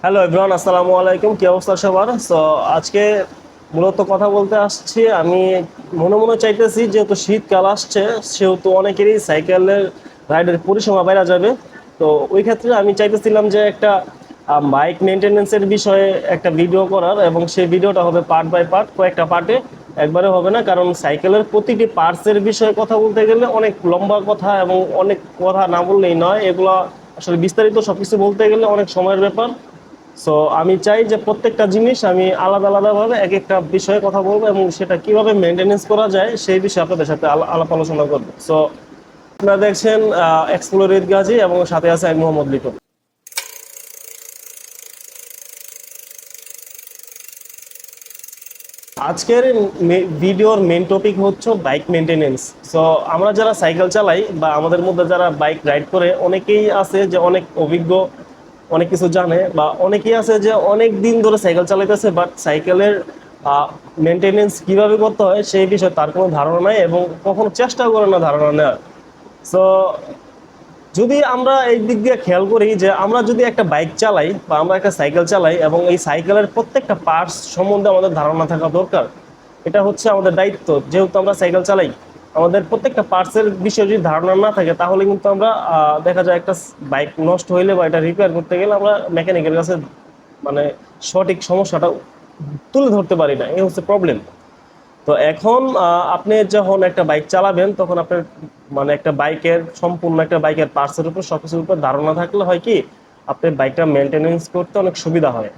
Hello everyone, আসসালামু আলাইকুম। কি অবস্থা সবার? সো আজকে মূলত কথা বলতে আসছি আমি। মনে মনে চাইতেছি, যেহেতু শীতকাল আসছে, সেহেতু অনেকেরই সাইকেলের রাইডের পরিসীমা বেড়া যাবে। তো ওই ক্ষেত্রে আমি চাইতেছিলাম যে একটা বাইক মেনটেনেন্সের বিষয়ে একটা ভিডিও করার, এবং সেই ভিডিওটা হবে পার্ট বাই পার্ট, কয়েকটা পার্টে, একবারে হবে না। কারণ সাইকেলের প্রতিটি পার্টসের বিষয়ে কথা বলতে গেলে অনেক লম্বা কথা, এবং অনেক কথা না বললেই নয়। এগুলো আসলে বিস্তারিত সবকিছু বলতে গেলে অনেক সময়ের ব্যাপার। সো আমি চাই যে প্রত্যেকটা জিনিস আমি আলাদা আলাদাভাবে এক একটা বিষয়ে কথা বলবো, এবং সেটা কিভাবে মেনটেনেন্স করা যায় সেই বিষয়ে আপনাদের সাথে আলাপ আলোচনা করবো। সো আপনারা দেখছেন এক্সপ্লোর উইথ গাজী, এবং সাথে আছে আমি মোহাম্মদ লিটন। আজকের ভিডিওর মেন টপিক হচ্ছে বাইক মেনটেনেন্স। সো আমরা যারা সাইকেল চালাই বা আমাদের মধ্যে যারা বাইক রাইড করে, অনেকেই আছে যে অনেক অভিজ্ঞ, অনেক কিছু জানে, বা অনেকেই আছে যে অনেক দিন ধরে সাইকেল চালাইতেছে, বাট সাইকেলের মেনটেনেন্স কিভাবে করতে হয় সেই বিষয়ে তার কোনো ধারণা নাই, এবং কখনো চেষ্টা করে না ধারণা নেওয়ার। সো যদি আমরা এই দিক দিয়ে খেয়াল করি যে আমরা যদি একটা বাইক চালাই বা আমরা একটা সাইকেল চালাই, এবং এই সাইকেলের প্রত্যেকটা পার্টস সম্বন্ধে আমাদের ধারণা থাকা দরকার। এটা হচ্ছে আমাদের দায়িত্ব। যেহেতু আমরা সাইকেল চালাই, আমাদের প্রত্যেকটা পার্টসের বিষয়ে যদি ধারণা না থাকে, তাহলে কিন্তু আমরা দেখা যায় একটা বাইক নষ্ট হইলে বা এটা রিপেয়ার করতে গেলে আমরা মেকানিকের কাছে মানে সঠিক সমস্যাটা তুলে ধরতে পারি না। এই হচ্ছে প্রবলেম। তো এখন আপনি যখন একটা বাইক চালাবেন, তখন আপনার একটা বাইকের সম্পূর্ণ একটা বাইকের পার্টসের উপর, সবকিছুর উপর ধারণা থাকলে হয় কি, আপনি বাইকটা মেনটেনেন্স করতে অনেক সুবিধা হয়,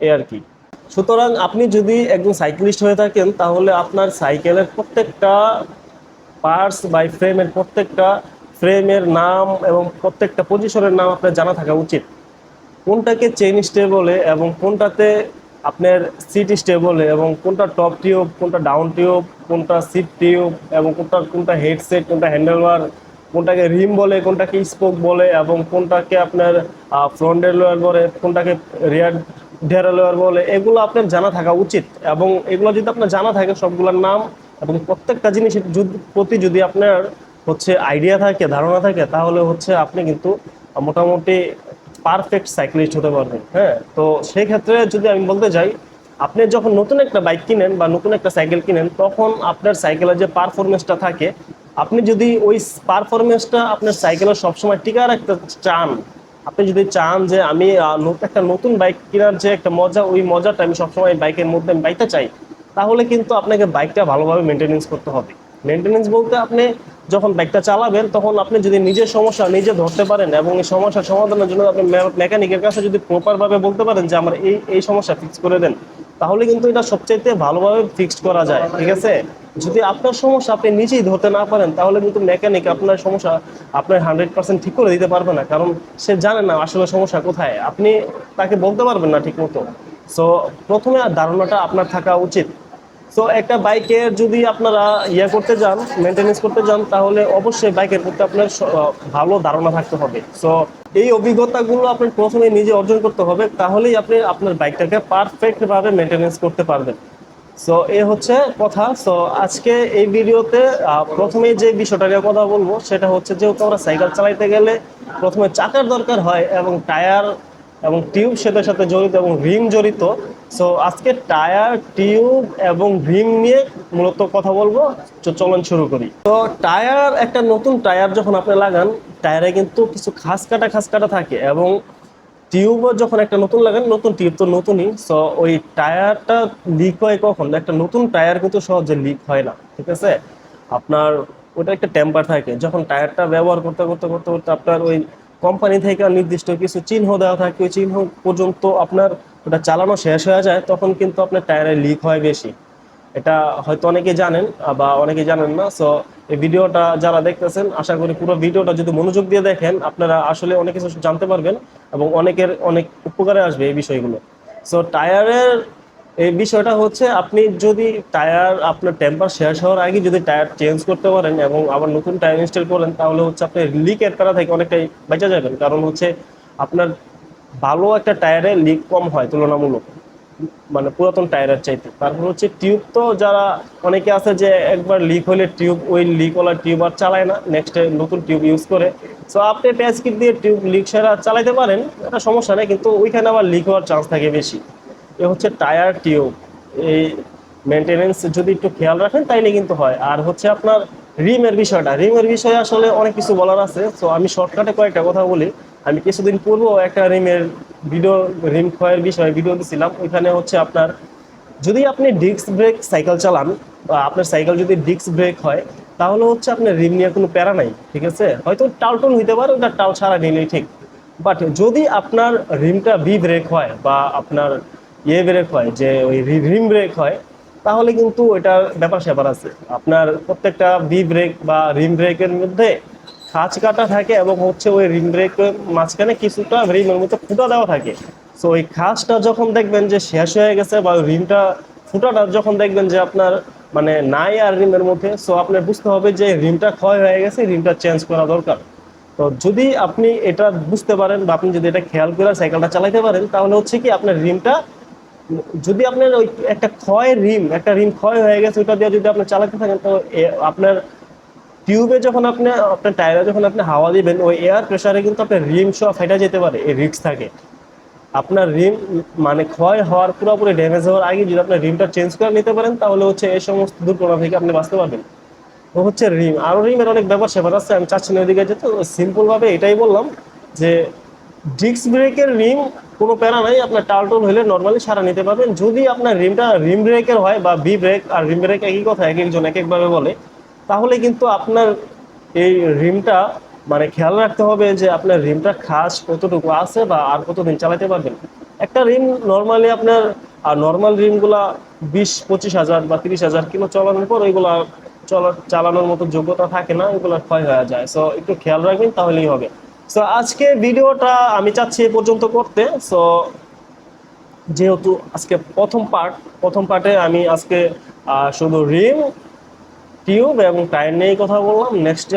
এই আর কি। সুতরাং আপনি যদি একজন সাইক্লিস্ট হয়ে থাকেন, তাহলে আপনার সাইকেলের প্রত্যেকটা পার্টস বা প্রত্যেকটা ফ্রেমের নাম এবং প্রত্যেকটা পজিশনের নাম আপনার জানা থাকা উচিত। কোনটাকে চেইন স্টে বলে, এবং কোনটাতে আপনার সিট স্টে বলে, এবং কোনটা টপ টিউব, কোনটা ডাউন টিউব, কোনটা সিট টিউব, এবং কোনটা কোনটা হেডসেট, কোনটা হ্যান্ডেলবার, কোনটাকে রিম বলে, কোনটাকে স্পোক বলে, এবং কোনটাকে আপনার ফ্রন্ট ডেলোয়ার বলে, কোনটাকে রিয়ার ডেরালোয়ার বলে, এগুলো আপনার জানা থাকা উচিত। এবং এগুলো যদি আপনার জানা থাকে সবগুলোর নাম, এবং প্রত্যেকটা জিনিসের প্রতি যদি আপনার হচ্ছে আইডিয়া থাকে, ধারণা থাকে, তাহলে হচ্ছে আপনি কিন্তু মোটামুটি পারফেক্ট সাইক্লিস্ট হতে পারবেন। হ্যাঁ, তো সেই ক্ষেত্রে যদি আমি বলতে যাই, আপনি যখন নতুন একটা বাইক কিনেন বা নতুন একটা সাইকেল কিনেন, তখন আপনার সাইকেলের যে পারফরমেন্সটা থাকে, আপনি যদি ওই পারফরমেন্সটা আপনার সাইকেলের সবসময় টিকা রাখতে চান, আপনি যদি চান যে আমি একটা নতুন বাইক কেনার যে একটা মজা, ওই মজাটা আমি সবসময় বাইকের মধ্যে আমি পাইতে চাই, তাহলে কিন্তু আপনাকে বাইকটা ভালোভাবে মেনটেনেন্স করতে হবে। মেনটেনেন্স বলতে, আপনি যখন বাইকটা চালাবেন, তখন আপনি যদি নিজের সমস্যা নিজে ধরতে পারেন, এবং এই সমস্যার সমাধানের জন্য আপনি মেকানিকের কাছে যদি প্রপারভাবে বলতে পারেন যে আমার এই এই সমস্যা ফিক্স করে দেন, তাহলে কিন্তু এটা সবচাইতে ভালোভাবে ফিক্সড করা যায়। ঠিক আছে? যদি আপনার সমস্যা আপনি নিজেই ধরতে না পারেন, তাহলে কিন্তু মেকানিক আপনার সমস্যা আপনার 100% ঠিক করে দিতে পারবে না, কারণ সে জানে না আসলে সমস্যা কোথায়। আপনি তাকে বলতে পারবেন না ঠিক মতো। সো প্রথমে ধারণাটা আপনার থাকা উচিত। সো একটা বাইকের যদি আপনারা করতে যান, মেনটেনেন্স করতে যান, তাহলে অবশ্যই বাইকের প্রতি আপনার ভালো ধারণা থাকতে হবে। সো এই অভিজ্ঞতাগুলো আপনার প্রথমে নিজে অর্জন করতে হবে, তাহলেই আপনি আপনার বাইকটাকে পারফেক্টভাবে মেনটেনেন্স করতে পারবেন। সো এ হচ্ছে কথা। সো আজকে এই ভিডিওতে প্রথমে যে বিষয়টা নিয়ে কথা বলবো, সেটা হচ্ছে, যেহেতু আমরা সাইকেল চালাইতে গেলে প্রথমে চাকার দরকার হয়, এবং টায়ার এবং টিউব সেটার সাথে জড়িত, এবং রিম জড়িত। সো আজকে টায়ার, টিউব এবং রিম নিয়ে মূলত কথা বলবো। চলুন শুরু করি। তো টায়ার, একটা নতুন টায়ার যখন আপনি লাগান, টায়ারে কিন্তু কিছু খাস কাটা থাকে, এবং টিউবও যখন একটা নতুন লাগান, নতুন টিউব তো নতুনই। সো ওই টায়ারটা লিক হয় কখন? একটা নতুন টায়ার কিন্তু সহজে লিক হয় না। ঠিক আছে? আপনার ওটা একটা টেম্পার থাকে, যখন টায়ারটা ব্যবহার করতে করতে করতে করতে আপনার ওই কোম্পানি থেকে নির্দিষ্ট কিছু চিহ্ন দেওয়া থাকে, ওই চিহ্ন পর্যন্ত আপনার ওটা চালানো শেষ হয়ে যায়, তখন কিন্তু আপনার টায়ারে লিক হয় বেশি। এটা হয়তো অনেকে জানেন, বা অনেকে জানেন না। সো এই ভিডিওটা যারা দেখতেছেন, আশা করি পুরো ভিডিওটা যদি মনোযোগ দিয়ে দেখেন, আপনারা আসলে অনেক কিছু জানতে পারবেন, এবং অনেকের অনেক উপকারে আসবে এই বিষয়গুলো। সো টায়ারের এই বিষয়টা হচ্ছে, আপনি যদি টায়ার আপনার টেম্পার শেষ হওয়ার আগে যদি টায়ার চেঞ্জ করতে পারেন, এবং আবার নতুন টায়ার ইনস্টল করেন, তাহলে হচ্ছে আপনি লিকের প্যারা থেকে অনেকটাই বেঁচে যাবেন। কারণ হচ্ছে আপনার ভালো একটা টায়ারে লিক কম হয় তুলনামূলক। মানে পুরাতন টায়ারের চাইতে। তারপর হচ্ছে টিউব, তো যারা অনেকে আছে যে একবার লিক হলে টিউব, ওই লিকওয়ালা টিউব আর চালায় না, নেক্সট নতুন টিউব ইউজ করে। সো আপনি প্যাচ কিট দিয়ে টিউব লিক সেরা চালাইতে পারেন, এটা সমস্যা নেই, কিন্তু ওইখানে আবার লিক হওয়ার চান্স থাকে বেশি। এ হচ্ছে টায়ার টিউব, এই মেনটেনেন্স যদি একটু খেয়াল রাখেন তাইলে কিন্তু হয়। আর হচ্ছে আপনার রিমের বিষয়টা, রিমের বিষয়ে আসলে অনেক কিছু বলার আছে, সো আমি শর্টকাটে কয়েকটা কথা বলি। আমি কিছুদিন পূর্ব একটা রিমের ভিডিও, রিম ক্ষয়ের বিষয়ে ভিডিও দিছিলাম। ওইখানে হচ্ছে আপনার যদি আপনি ডিস্ক ব্রেক সাইকেল চালান, বা আপনার সাইকেল যদি ডিস্ক ব্রেক হয়, তাহলে হচ্ছে আপনার রিম নিয়ে কোনো প্যারা নাই, ঠিক আছে? হয়তো টালটন হইতে পারে, ওটা টাল ছাড়া নিলেই ঠিক। বাট যদি আপনার রিমটা বি ব্রেক হয় বা আপনার ব্রেক হয়, যে ওই রিম ব্রেক হয়, তাহলে কিন্তু ওইটার ব্যাপার স্যাপার আছে। আপনার প্রত্যেকটা বি ব্রেক বা রিম ব্রেকের মধ্যে খাঁজ কাটা থাকে, এবং হচ্ছে ওই রিম ব্রেকের মাঝখানে কিছুটা রিমের মধ্যে ফুটা দেওয়া থাকে। সো ওই খাঁজটা যখন দেখবেন যে শেষ হয়ে গেছে, বা ওই রিমটা ফুটাটা যখন দেখবেন যে আপনার মানে নাই আর রিমের মধ্যে, সো আপনার বুঝতে হবে যে রিমটা ক্ষয় হয়ে গেছে, রিমটা চেঞ্জ করা দরকার। তো যদি আপনি এটা বুঝতে পারেন, বা আপনি যদি এটা খেয়াল করে সাইকেলটা চালাতে পারেন, তাহলে হচ্ছে কি আপনার রিমটা, যদি আপনার ওই একটা ক্ষয় রিম, একটা রিম ক্ষয় হয়ে গেছে, ওটা দিয়ে যদি আপনি চালাতে থাকেন, তো আপনার টিউবে যখন আপনি, আপনার টায়ারে যখন আপনি হাওয়া দিবেন, ওই এয়ার প্রেসারে কিন্তু আপনার রিম সহ ফেটে যেতে পারে, এই রিস্ক থাকে। আপনার রিম মানে ক্ষয় হওয়ার, পুরোপুরি ড্যামেজ হওয়ার আগে যদি আপনার রিমটা চেঞ্জ করে নিতে পারেন, তাহলে হচ্ছে এই সমস্ত দুর্ঘটনা থেকে আপনি বাঁচতে পারবেন। ও হচ্ছে রিম, আরো রিমের অনেক ব্যাপার স্যাপার আছে, আমি চাচ্ছি না ওইদিকে যেতে। সিম্পল ভাবে এটাই বললাম যে ডিস্ক ব্রেকের রিম কোনো প্যারা নাই, আপনার টালটোল হলে নর্মালি সারা নিতে পারবেন। যদি আপনার রিমটা রিম ব্রেকের হয়, বা বি ব্রেক আর রিম ব্রেক একই কথা, এক একজন এক একভাবে বলে, তাহলে কিন্তু আপনার এই রিমটা মানে খেয়াল রাখতে হবে যে আপনার রিমটা খাস কতটুকু আছে, বা আর কতদিন চালাতে পারবেন। একটা রিম নর্মালি আপনার, আর নর্মাল রিমগুলা 20-25 হাজার বা 30 হাজার কিলো চালানোর পর ওইগুলা চালানোর মতো যোগ্যতা থাকে না, ওইগুলো ক্ষয় হয়ে যায়। সো একটু খেয়াল রাখবেন, তাহলেই হবে। সো আজকে ভিডিওটা আমি চাচ্ছি এ পর্যন্ত করতে। সো যেহেতু আজকে প্রথম পার্টে আমি আজকে শুধু রিম, টিউব এবং টায়ার নিয়েই কথা বললাম। নেক্সট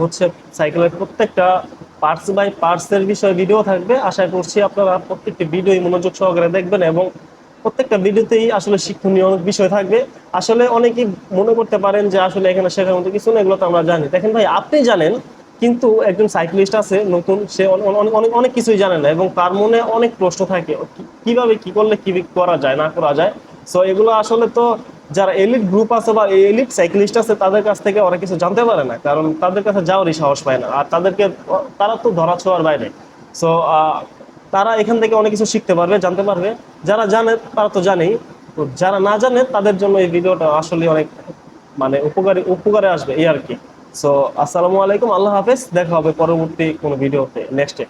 হচ্ছে সাইকেলের প্রত্যেকটা পার্টস বাই পার্টসের বিষয়ে ভিডিও থাকবে। আশা করছি আপনারা প্রত্যেকটি ভিডিওই মনোযোগ সহকারে দেখবেন, এবং প্রত্যেকটা ভিডিওতেই আসলে শিক্ষণীয় অনেক বিষয় থাকবে। আসলে অনেকেই মনে করতে পারেন যে আসলে এখানে শেখার মতো কিছু না, এগুলো তো আমরা জানি। দেখেন ভাই, আপনি জানেন, কিন্তু একজন সাইক্লিস্ট আছে নতুন, সে অনেক অনেক অনেক কিছুই জানে না, এবং তার মনে অনেক প্রশ্ন থাকে, কিভাবে কি করলে কি করা যায় না করা যায়। সো এগুলো আসলে তো যারা এলিট গ্রুপ আছে বা এলিট সাইক্লিস্ট আছে, তাদের কাছ থেকে অনেক কিছু জানতে পারে না, কারণ তাদের কাছে যাওয়ারই সাহস পায় না, আর তাদেরকে, তারা তো ধরা ছোঁয়ার বাইরে। সো তারা এখান থেকে অনেক কিছু শিখতে পারবে, জানতে পারবে। যারা জানে তারা তো জানেই, তো যারা না জানে তাদের জন্য এই ভিডিওটা আসলে অনেক মানে উপকারে আসবে, এই আর কি। সো আসসালামু আলাইকুম, আল্লাহ হাফেজ, দেখা হবে পরবর্তী কোনো ভিডিওতে নেক্সটে।